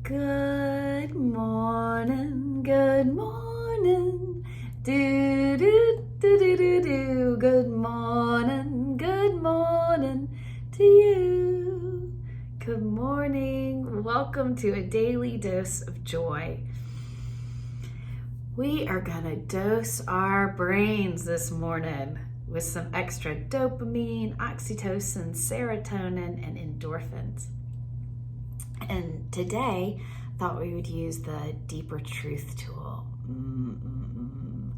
Good morning, good morning, do do do do do do. Good morning to you. Good morning. Welcome to a daily dose of joy. We are gonna dose our brains this morning with some extra dopamine, oxytocin, serotonin, and endorphins. And today, I thought we would use the deeper truth tool and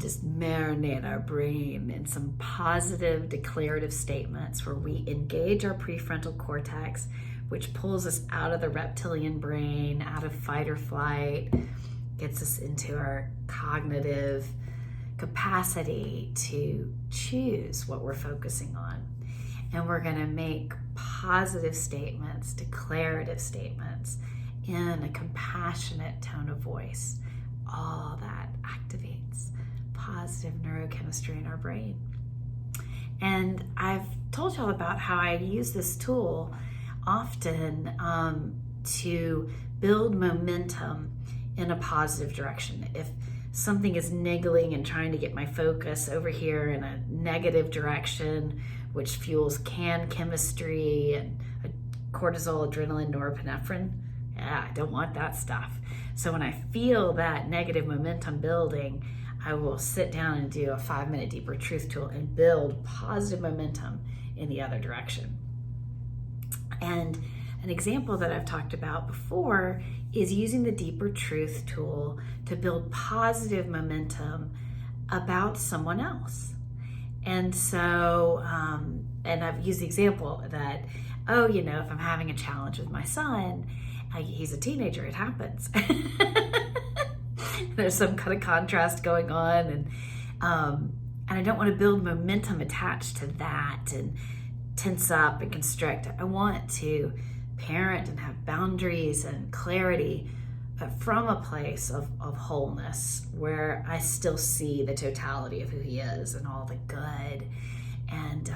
just marinate our brain in some positive declarative statements where we engage our prefrontal cortex, which pulls us out of the reptilian brain, out of fight or flight, gets us into our cognitive capacity to choose what we're focusing on. And we're going to make positive statements, declarative statements in a compassionate tone of voice. All that activates positive neurochemistry in our brain. And I've told y'all about how I use this tool often to build momentum in a positive direction. If something is niggling and trying to get my focus over here in a negative direction, which fuels canned chemistry and cortisol, adrenaline, norepinephrine. I don't want that stuff. So when I feel that negative momentum building, I will sit down and do a 5-minute deeper truth tool and build positive momentum in the other direction. And an example that I've talked about before is using the deeper truth tool to build positive momentum about someone else. And so, and I've used the example that, if I'm having a challenge with my son, he's a teenager, it happens. There's some kind of contrast going on, and I don't want to build momentum attached to that and tense up and constrict. I want to parent and have boundaries and clarity, but from a place of wholeness where I still see the totality of who he is and all the good. And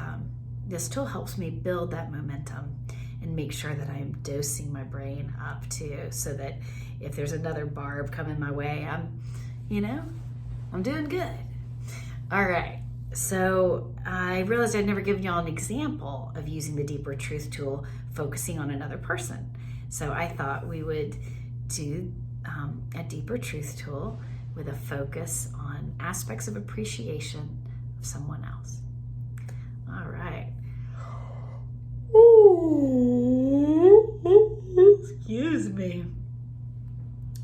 this tool helps me build that momentum and make sure that I am dosing my brain up too, so that if there's another barb coming my way, I'm doing good. All right. So I realized I'd never given y'all an example of using the deeper truth tool focusing on another person. So I thought we would do a deeper truth tool with a focus on aspects of appreciation of someone else. All right. Excuse me.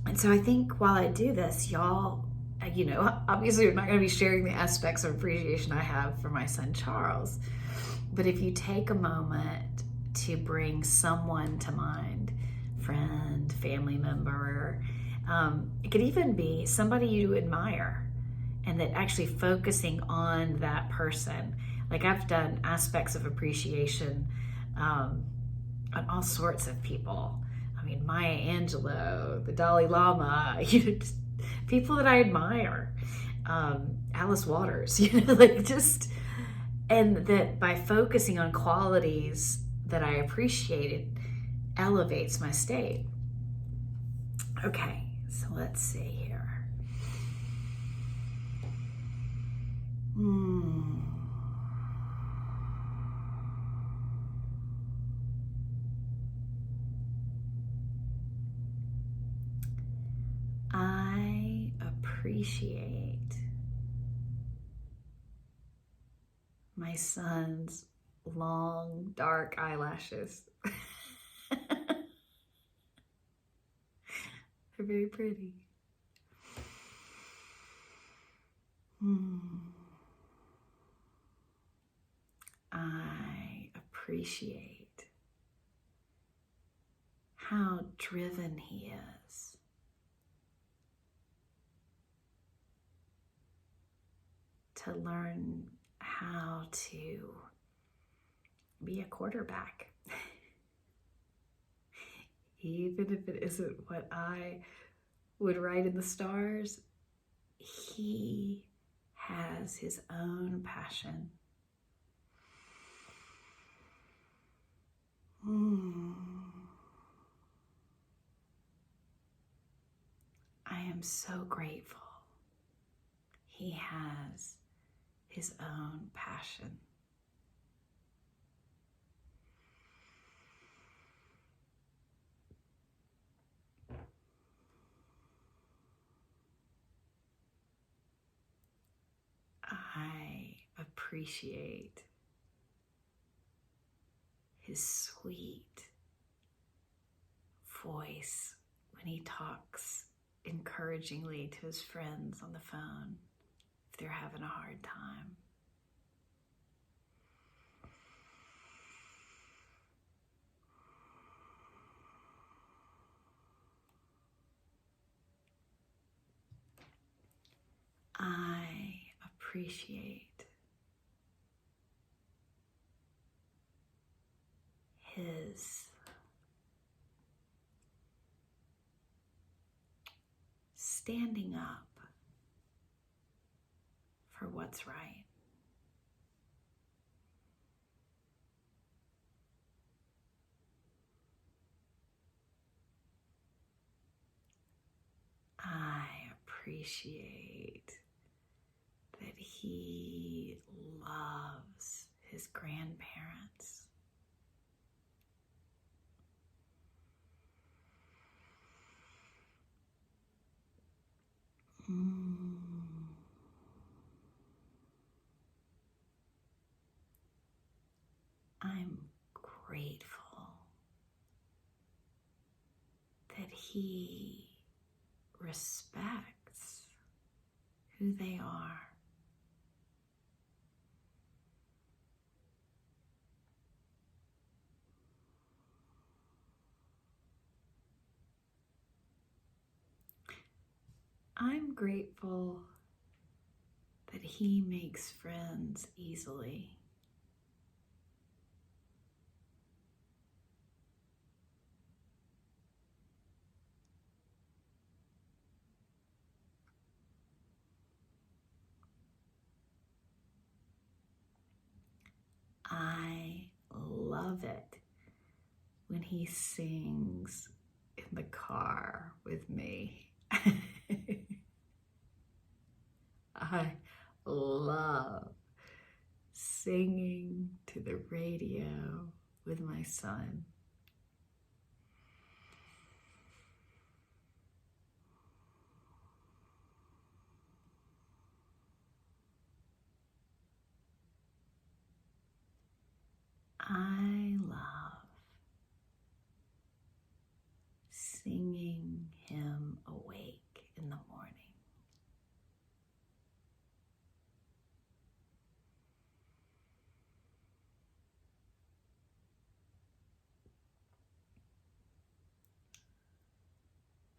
And so I think while I do this, y'all, obviously we're not going to be sharing the aspects of appreciation I have for my son Charles, but if you take a moment to bring someone to mind, friend, family member, it could even be somebody you admire, and that actually focusing on that person. Like I've done aspects of appreciation on all sorts of people. I mean, Maya Angelou, the Dalai Lama, just people that I admire, Alice Waters, and that by focusing on qualities that I appreciated elevates my state. Okay, so let's see here. I appreciate my son's long, dark eyelashes. They're very pretty. I appreciate how driven he is. To learn how to be a quarterback. Even if it isn't what I would write in the stars, he has his own passion. I'm so grateful he has his own passion. I appreciate his sweet voice when he talks encouragingly to his friends on the phone if they're having a hard time. I appreciate his standing up for what's right. I appreciate that he loves his grandparents. I'm grateful that he respects who they are. I'm grateful that he makes friends easily. I love it when he sings in the car with me. I love singing to the radio with my son. I love singing him awake in the morning.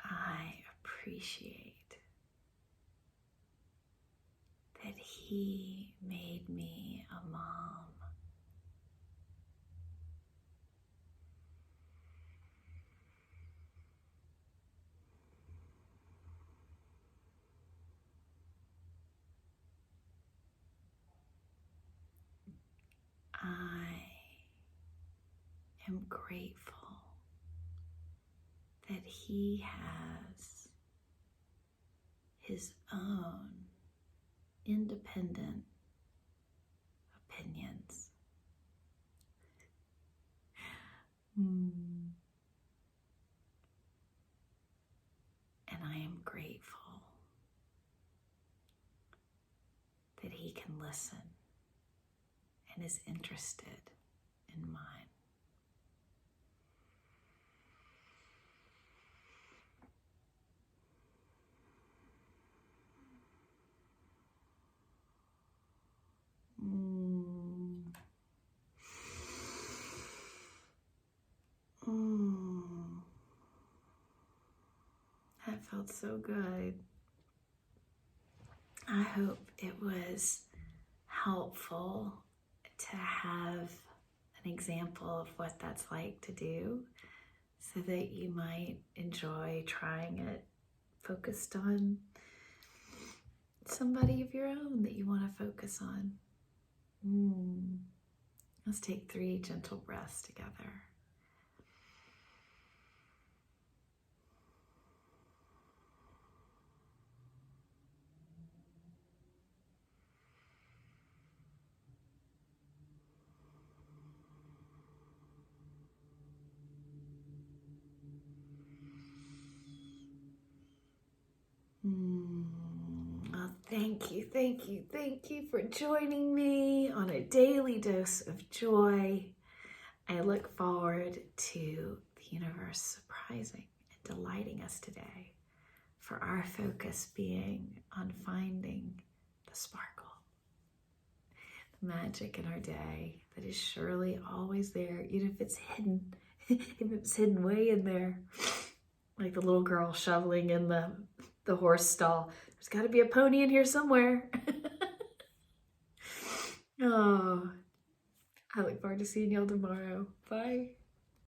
I appreciate that he made me a mom. I am grateful that he has his own independent opinions. And I am grateful that he can listen and is interested in mine. That felt so good. I hope it was helpful to have an example of what that's like to do so that you might enjoy trying it focused on somebody of your own that you want to focus on. Let's take 3 gentle breaths together. thank you, thank you, thank you for joining me on a daily dose of joy. I look forward to the universe surprising and delighting us today, for our focus being on finding the sparkle, the magic in our day that is surely always there, even if it's hidden, if it's hidden way in there, like the little girl shoveling in the horse stall. There's got to be a pony in here somewhere. Oh, I look forward to seeing y'all tomorrow. Bye.